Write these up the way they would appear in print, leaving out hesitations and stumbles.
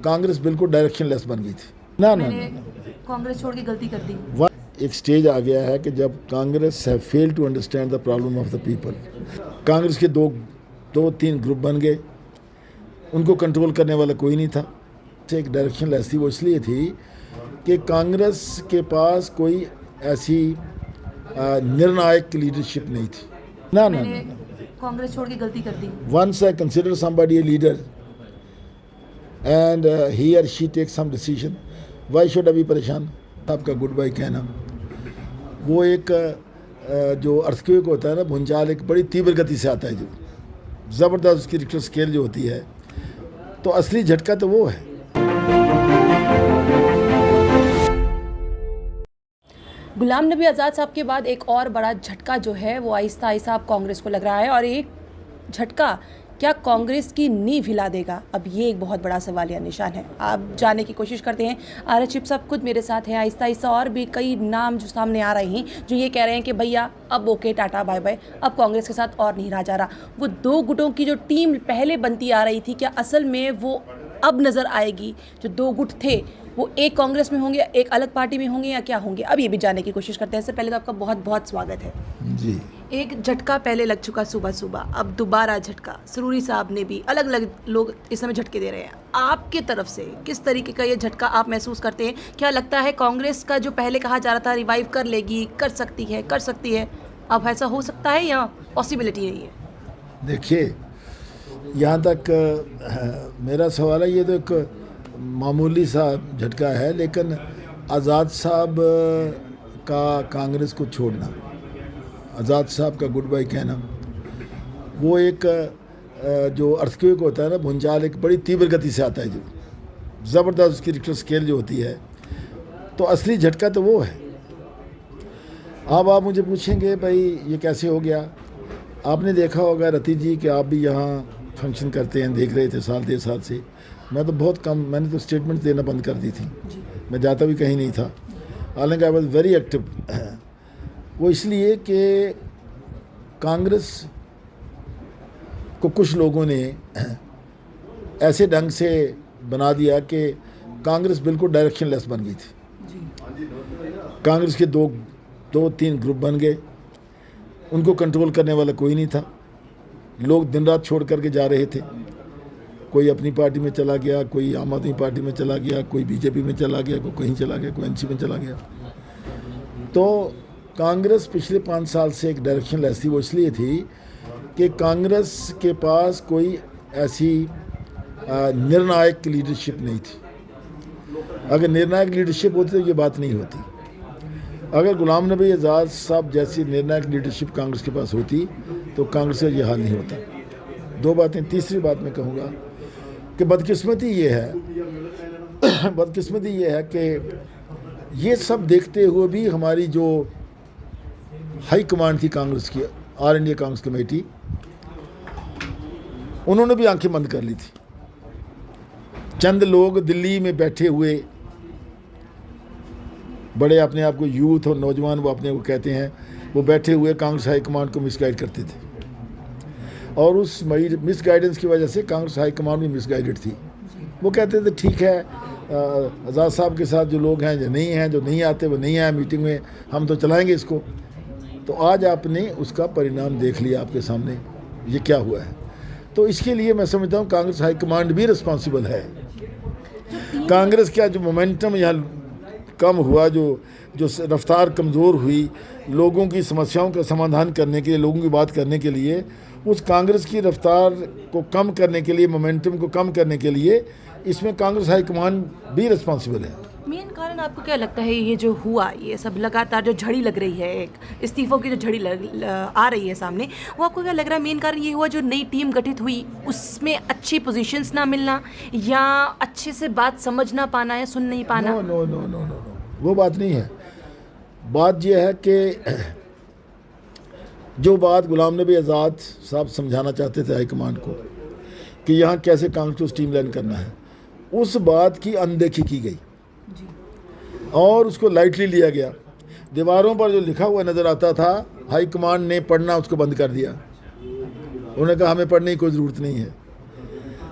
कांग्रेस बिल्कुल direction less बन गई थी। ना ना ना, कांग्रेस छोड़ के गलती कर दी। एक स्टेज आ गया है कि जब Congress have fail to understand the problem of the people. Congress के दो तीन ग्रुप बन गए, उनको कंट्रोल करने वाला कोई नहीं था। एक डायरेक्शन लेस थी, वो इसलिए थी कि कांग्रेस के पास कोई ऐसी निर्णायक लीडरशिप नहीं थी। ना ना ना, कांग्रेस छोड़ के गलती कर दी। once I consider somebody a leader and he or she takes some decision, why should I be परेशान? आपका गुड बाय कहना, वो एक जो अर्थक्वेक होता है ना, भूंचाल एक बड़ी तीव्र गति से आता है, जो ज़बरदस्त उसकी रिक्टर स्केल जो होती है, तो असली झटका तो वो है। गुलाम नबी आज़ाद साहब के बाद एक और बड़ा झटका जो है वो आहिस्ता आहिस्ता अब कांग्रेस को लग रहा है, और एक झटका क्या कांग्रेस की नींव हिला देगा? अब ये एक बहुत बड़ा सवालिया निशान है। आप जानने की कोशिश करते हैं। आर चिप साहब खुद मेरे साथ हैं। आहिस्ता आहिस्ता और भी कई नाम जो सामने आ रहे हैं जो ये कह रहे हैं कि भैया अब ओके, टाटा बाय बाय, अब कांग्रेस के साथ और नहीं रहा जा रहा। वो दो गुटों की जो टीम पहले बनती आ रही थी, क्या असल में वो अब नज़र आएगी? जो दो गुट थे वो एक कांग्रेस में होंगे, एक अलग पार्टी में होंगे, या क्या होंगे? अब ये भी जानने की कोशिश करते हैं। इससे पहले तो आपका बहुत बहुत स्वागत है जी। एक झटका पहले लग चुका सुबह सुबह, अब दोबारा झटका। सरूरी साहब ने भी, अलग अलग लोग इस समय झटके दे रहे हैं। आपके तरफ से किस तरीके का ये झटका आप महसूस करते हैं? क्या लगता है कांग्रेस का जो पहले कहा जा रहा था रिवाइव कर लेगी, कर सकती है, अब ऐसा हो सकता है या पॉसिबिलिटी नहीं है? देखिए, यहाँ तक मेरा सवाल है, ये तो एक मामूली सा झटका है, लेकिन आज़ाद साहब का कांग्रेस को छोड़ना, आज़ाद साहब का गुड बाय कहना, वो एक जो अर्थक्वेक होता है ना, भूंचाल एक बड़ी तीव्र गति से आता है, जो ज़बरदस्त उसकी रिक्टर स्केल जो होती है, तो असली झटका तो वो है। अब आप मुझे पूछेंगे भाई ये कैसे हो गया? आपने देखा होगा रति जी कि आप भी यहाँ फंक्शन करते हैं, देख रहे थे साल 1.5 साल से। मैं तो बहुत कम, मैंने तो स्टेटमेंट देना बंद कर दी थी, मैं जाता भी कहीं नहीं था, हालांकि आई वॉज वेरी एक्टिव। वो इसलिए कि कांग्रेस को कुछ लोगों ने ऐसे ढंग से बना दिया कि कांग्रेस बिल्कुल डायरेक्शन लेस बन गई थी। कांग्रेस के दो तीन ग्रुप बन गए, उनको कंट्रोल करने वाला कोई नहीं था। लोग दिन रात छोड़ करके जा रहे थे, कोई अपनी पार्टी में चला गया, कोई आम आदमी पार्टी में चला गया, कोई बीजेपी में चला गया, कोई कहीं चला गया, कोई एनसी में चला गया। तो कांग्रेस पिछले 5 साल से एक डायरेक्शन लेस थी। वो इसलिए थी कि कांग्रेस के पास कोई ऐसी निर्णायक लीडरशिप नहीं थी। अगर निर्णायक लीडरशिप होती तो ये बात नहीं होती। अगर गुलाम नबी आज़ाद साहब जैसी निर्णायक लीडरशिप कांग्रेस के पास होती तो कांग्रेस का ये हाल नहीं होता। 2 बातें। तीसरी बात मैं कहूँगा कि बदकिस्मती ये है कि ये सब देखते हुए भी हमारी जो हाई कमांड थी कांग्रेस की, ऑल इंडिया कांग्रेस कमेटी, उन्होंने भी आंखें बंद कर ली थी। चंद लोग दिल्ली में बैठे हुए, बड़े अपने आप को यूथ और नौजवान वो अपने को कहते हैं, वो बैठे हुए कांग्रेस हाई कमांड को मिसगाइड करते थे, और उस मिसगाइडेंस की वजह से कांग्रेस हाई कमांड भी मिसगाइडेड थी। वो कहते थे ठीक है, आज़ाद साहब के साथ जो लोग हैं, जो नहीं आते वो नहीं आए मीटिंग में, हम तो चलाएंगे इसको। तो आज आपने उसका परिणाम देख लिया आपके सामने, ये क्या हुआ है। तो इसके लिए मैं समझता हूँ कांग्रेस हाई कमांड भी रिस्पॉन्सिबल है। कांग्रेस का जो मोमेंटम यहाँ कम हुआ, जो रफ्तार कमज़ोर हुई, लोगों की समस्याओं का समाधान करने के लिए, लोगों की बात करने के लिए, उस कांग्रेस की रफ्तार को कम करने के लिए, मोमेंटम को कम करने के लिए, इसमें कांग्रेस हाई कमांड भी रिस्पॉन्सिबल है। मेन कारण आपको क्या लगता है ये जो हुआ, ये सब लगातार जो झड़ी लग रही है, एक इस्तीफों की जो झड़ी आ रही है सामने, वो आपको क्या लग रहा है मेन कारण ये हुआ जो नई टीम गठित हुई उसमें अच्छी पोजीशंस ना मिलना, या अच्छे से बात समझ ना पाना, या सुन नहीं पाना? नो, वो बात नहीं है। बात यह है कि जो बात गुलाम नबी आज़ाद साहब समझाना चाहते थे हाईकमांड को कि यहाँ कैसे कांग्रेस को स्ट्रीमलाइन करना है, उस बात की अनदेखी की गई और उसको लाइटली लिया गया। दीवारों पर जो लिखा हुआ नज़र आता था, हाईकमांड ने पढ़ना उसको बंद कर दिया। उन्होंने कहा हमें पढ़ने की कोई ज़रूरत नहीं है,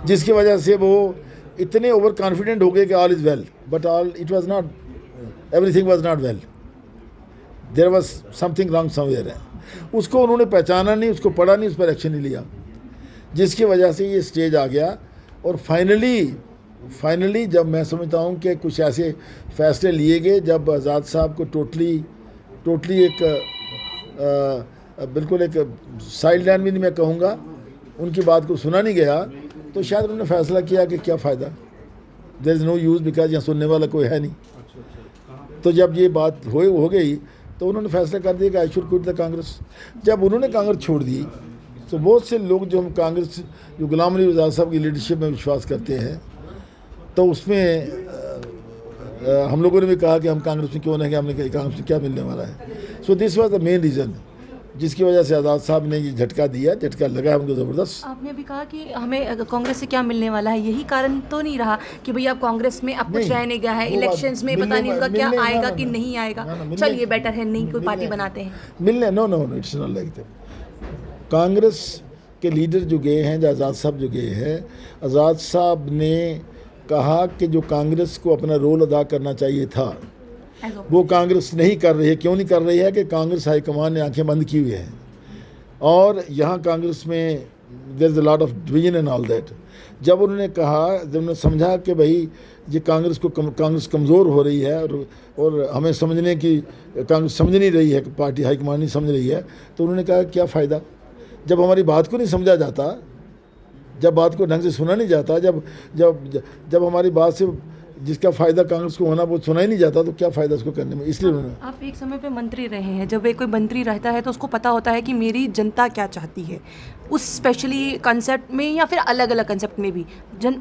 जिसकी वजह से वो इतने ओवर कॉन्फिडेंट हो गए कि all is well, but all it was not, everything was not well, there was something wrong somewhere है। उसको उन्होंने पहचाना नहीं, उसको पढ़ा नहीं, उस पर एक्शन नहीं लिया, जिसकी वजह से ये स्टेज आ गया। और फाइनली जब मैं समझता हूँ कि कुछ ऐसे फैसले लिए गए जब आज़ाद साहब को टोटली एक बिल्कुल एक साइड लाइन भी नहीं मैं कहूँगा, उनकी बात को सुना नहीं गया, तो शायद उन्होंने फैसला किया कि क्या फ़ायदा, there is no use, because यहाँ सुनने वाला कोई है नहीं। तो जब ये बात हो गई तो उन्होंने फैसला कर दिया कि I should quit the Congress. जब उन्होंने कांग्रेस छोड़ दी तो बहुत से लोग जो हम कांग्रेस, जो गुलाम नबी आज़ाद साहब की लीडरशिप में विश्वास करते हैं, तो उसमें हम लोगों ने भी कहा कि हम कांग्रेस में क्यों नहीं गए, हमने कहा कांग्रेस में क्या मिलने वाला है। So this was the main reason जिसकी वजह से आज़ाद साहब ने ये झटका दिया, झटका लगा हमको ज़बरदस्त। आपने अभी कहा कि हमें कांग्रेस से क्या मिलने वाला है, यही कारण तो नहीं रहा कि भैया अब कांग्रेस में अब कुछ नहीं, रह नहीं गया है, वो बात- इलेक्शंस में पता मिलने नहीं उनका वा- क्या मिलने- आएगा ना, कि ना, नहीं आएगा, ना, मिलने- चलिए बेटर है नहीं कोई मिलने- पार्टी बनाते हैं। मिलने no it's not like that. Congress के लीडर जो गए हैं, जो आज़ाद साहब जो गए हैं, आज़ाद साहब ने कहा कि जो कांग्रेस को अपना रोल अदा करना चाहिए था वो कांग्रेस नहीं कर रही है। क्यों नहीं कर रही है कि कांग्रेस हाईकमान ने आंखें बंद की हुई हैं, और यहाँ कांग्रेस में there is a lot of division and all that. जब उन्होंने कहा, जब उन्होंने समझा कि भाई ये कांग्रेस कमज़ोर हो रही है और हमें समझने की, कांग्रेस समझ नहीं रही है, पार्टी हाईकमान नहीं समझ रही है, तो उन्होंने कहा क्या फ़ायदा, जब हमारी बात को नहीं समझा जाता, जब बात को ढंग से सुना नहीं जाता, जब हमारी बात से जिसका फ़ायदा कांग्रेस को होना वो सुना ही नहीं जाता, तो क्या फ़ायदा उसको करने में। इसलिए उन्होंने, आप एक समय पे मंत्री रहे हैं, जब एक कोई मंत्री रहता है तो उसको पता होता है कि मेरी जनता क्या चाहती है, उस स्पेशली कंसेप्ट में या फिर अलग अलग कंसेप्ट में भी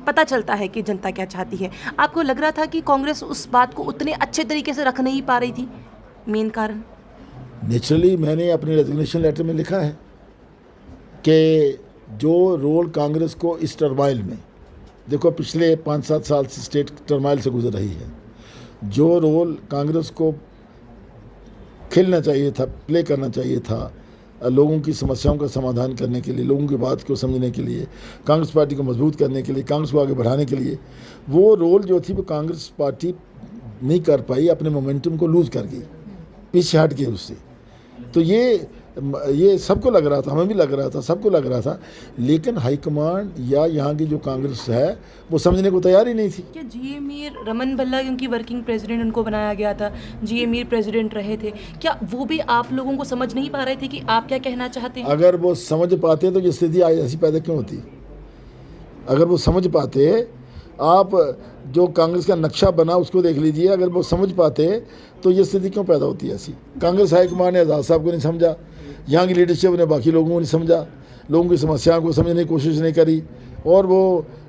पता चलता है कि जनता क्या चाहती है। आपको लग रहा था कि कांग्रेस उस बात को उतने अच्छे तरीके से रख नहीं पा रही थी, मेन कारण? नेचुरली मैंने अपने रेजिग्नेशन लेटर में लिखा है कि जो रोल कांग्रेस को इस टर्माइल में, देखो पिछले 5-7 साल से स्टेट टर्माइल से गुजर रही है, जो रोल कांग्रेस को खेलना चाहिए था, प्ले करना चाहिए था, लोगों की समस्याओं का समाधान करने के लिए, लोगों की बात को समझने के लिए, कांग्रेस पार्टी को मजबूत करने के लिए, कांग्रेस को आगे बढ़ाने के लिए, वो रोल जो थी वो कांग्रेस पार्टी नहीं कर पाई, अपने मोमेंटम को लूज़ कर गई, पीछे हट गई उससे। तो ये सबको लग रहा था, हमें भी लग रहा था, सबको लग रहा था, लेकिन हाईकमांड या यहाँ की जो कांग्रेस है वो समझने को तैयार ही नहीं थी। क्या जी ए मीर, रमन भल्ला क्योंकि वर्किंग प्रेसिडेंट उनको बनाया गया था, जी ए मीर प्रेसिडेंट रहे थे, क्या वो भी आप लोगों को समझ नहीं पा रहे थे कि आप क्या कहना चाहते हैं? अगर वो समझ पाते तो ये स्थिति आज ऐसी पैदा क्यों होती? अगर वो समझ पाते, आप जो कांग्रेस का नक्शा बना उसको देख लीजिए, अगर वो समझ पाते तो ये स्थिति क्यों पैदा होती है ऐसी? कांग्रेस हाईकमान ने आज़ाद साहब को नहीं समझा, यहाँ की लीडरशिप ने बाकी लोगों को नहीं समझा, लोगों की समस्याओं को समझने की कोशिश नहीं करी, और वो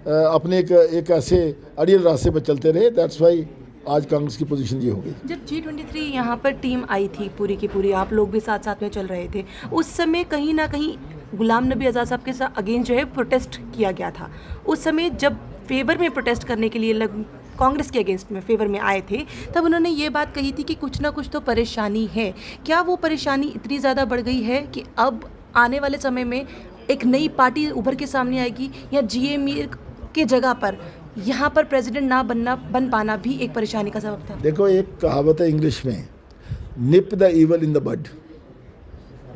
अपने एक ऐसे अड़ियल रास्ते पर चलते रहे। दैट्स वाई आज कांग्रेस की पोजीशन ये हो गई। जब G23 यहाँ पर टीम आई थी पूरी की पूरी, आप लोग भी साथ साथ में चल रहे थे, उस समय कहीं ना कहीं गुलाम नबी आज़ाद साहब के साथ अगेंस्ट जो है प्रोटेस्ट किया गया था। उस समय जब फेवर में प्रोटेस्ट करने के लिए कांग्रेस के अगेंस्ट में फेवर में आए थे, तब उन्होंने ये बात कही थी कि कुछ ना कुछ तो परेशानी है। क्या वो परेशानी इतनी ज़्यादा बढ़ गई है कि अब आने वाले समय में एक नई पार्टी उभर के सामने आएगी, या जी ए मीर के जगह पर यहाँ पर प्रेसिडेंट ना बन पाना भी एक परेशानी का सबब था? देखो, एक कहावत है इंग्लिश में, nip the evil in the bud.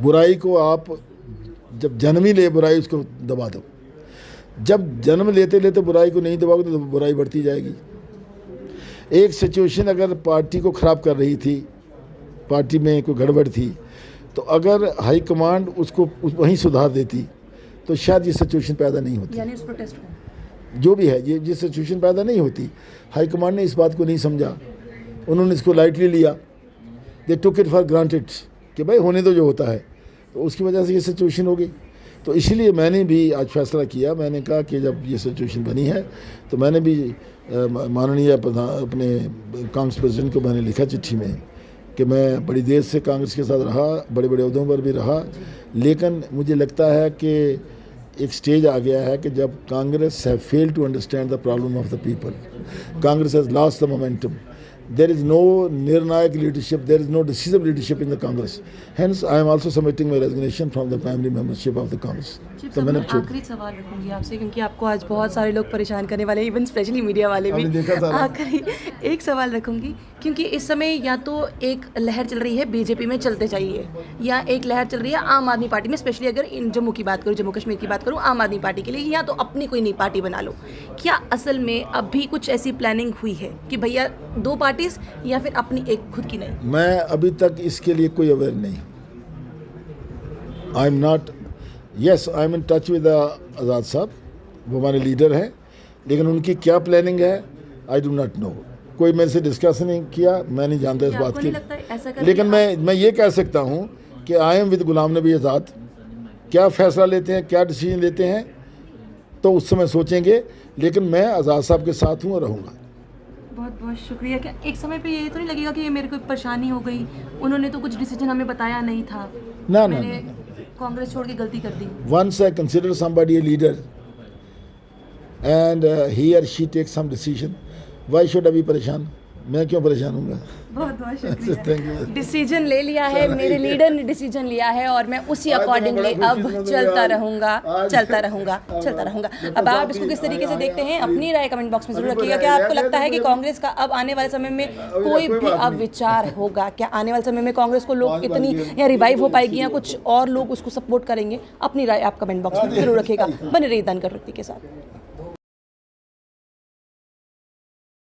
बुराई को आप जब जन्म ही ले, बुराई उसको दबा दो। जब जन्म लेते लेते बुराई को नहीं दबाओगे तो बुराई बढ़ती जाएगी। एक सिचुएशन अगर पार्टी को ख़राब कर रही थी, पार्टी में कोई गड़बड़ थी, तो अगर हाईकमांड उसको वहीं सुधार देती तो शायद ये सिचुएशन पैदा नहीं होती। यानी उस प्रोटेस्ट को जो भी है, ये सिचुएशन पैदा नहीं होती। हाईकमांड ने इस बात को नहीं समझा, उन्होंने इसको लाइटली लिया, दे टुक इट फॉर ग्रांटेड कि भाई होने दो जो होता है, तो उसकी वजह से ये सिचुएशन हो गई। तो इसीलिए मैंने भी आज फैसला किया, मैंने कहा कि जब ये सिचुएशन बनी है तो मैंने भी माननीय अपने कांग्रेस प्रेसिडेंट को मैंने लिखा चिट्ठी में कि मैं बड़ी देर से कांग्रेस के साथ रहा, बड़े बड़े अहदों पर भी रहा, लेकिन मुझे लगता है कि एक स्टेज आ गया है कि जब Congress have failed to understand the problem of the people, Congress has lost the momentum, there is no Nirnayak leadership, there is no decisive leadership in the Congress. Hence, I am also submitting my resignation from the primary membership of the Congress. तो मैं आखिरी सवाल रखूंगी आपसे, क्योंकि आपको आज बहुत सारे लोग परेशान करने वाले हैं, इवन स्पेशली मीडिया वाले भी। आपने देखा था ना? आखिरी एक सवाल रखूंगी, क्योंकि इस समय या तो एक लहर चल रही है बीजेपी में चलते चाहिए, या एक लहर चल रही है आम आदमी पार्टी में, स्पेशली अगर इन जम्मू की बात करूँ, जम्मू कश्मीर की बात करूँ, आम आदमी पार्टी के लिए, या तो अपनी कोई नई पार्टी बना लो। क्या असल में अभी कुछ ऐसी प्लानिंग हुई है कि भैया दो पार्टीज या फिर अपनी एक खुद की नहीं? मैं अभी तक इसके लिए कोई अवेयर नहीं। I am not, yes I am in touch with Azad साहब, वो हमारे लीडर हैं, लेकिन उनकी क्या प्लानिंग है आई डू नॉट नो। कोई मेरे से डिस्कस नहीं किया, मैं नहीं जानता इस बात की। लेकिन मैं ये कह सकता हूँ कि I am with Ghulam Nabi Azad. क्या फ़ैसला लेते हैं, क्या डिसीजन लेते हैं, तो उस समय सोचेंगे, लेकिन मैं आज़ाद साहब के साथ हूँ और रहूँगा। बहुत बहुत शुक्रिया। क्या एक समय पे ये तो नहीं लगेगा कि ये मेरे को परेशानी हो गई, उन्होंने तो कुछ डिसीजन हमें बताया नहीं था, मैंने कांग्रेस छोड़ के गलती कर दी? Once I consider somebody a leader and he or she takes some decision, why should I be परेशान? मैं क्यों परेशान हूँगा? बहुत बहुत शुक्रिया। Thank you. डिसीजन ले लिया है, मेरे लीडर ने डिसीजन लिया है और मैं उसी अकॉर्डिंगली अब चलता रहूँगा। अब आप इसको किस तरीके से देखते हैं, अपनी राय कमेंट बॉक्स में जरूर रखिएगा। क्या आपको लगता है कि कांग्रेस का अब आने वाले समय में कोई भी अब विचार होगा? क्या आने वाले समय में कांग्रेस को लोग इतनी या रिवाइव हो पाएगी, या कुछ और लोग उसको सपोर्ट करेंगे? अपनी राय आप कमेंट बॉक्स में जरूर रखिएगा। बने रहिए दानकर वृत्ति के साथ।